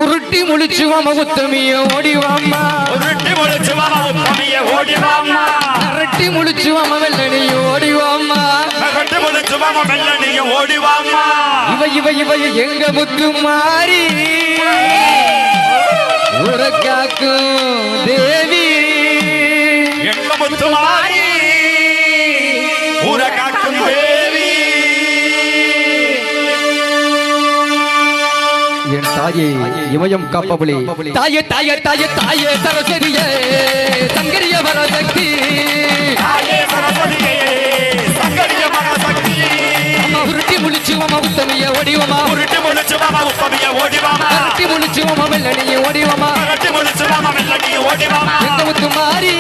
உருட்டி முழிச்சுவாம உத்தமிய ஓடிவாமா உருட்டி முழிச்சுவாம உத்தமிய ஓடிவாமா அரட்டி முழிச்சுவாம வெள்ளனிய ஓடிவாமா அரட்டி முழிச்சுவாம வெள்ளனிய ஓடிவாமா இவ இவ இவ எங்க முத்து மாறி உறக்காக்கும் தேவி எங்க முத்து மாறி உறக்காக்கும் தேவி என் தாயே இமயம் காப்பவளே தாயே தாயே தாயே தாயே சரஸ்வதியே சங்கரிய வரசக்தி தாயே சரஸ்வதியே சங்கரிய வரசக்தி அம்மா உருட்டி முழிச்சுவாம உத்தமிய ஓடிவாமா உருட்டி முழிச்சுவாம உத்தமிய ஓடிவாமா அரட்டி முழிச்சுவாம வெள்ளனிய ஓடிவாமா அரட்டி முழிச்சுவாம வெள்ளனிய ஓடிவாமா எங்க முத்து மாறி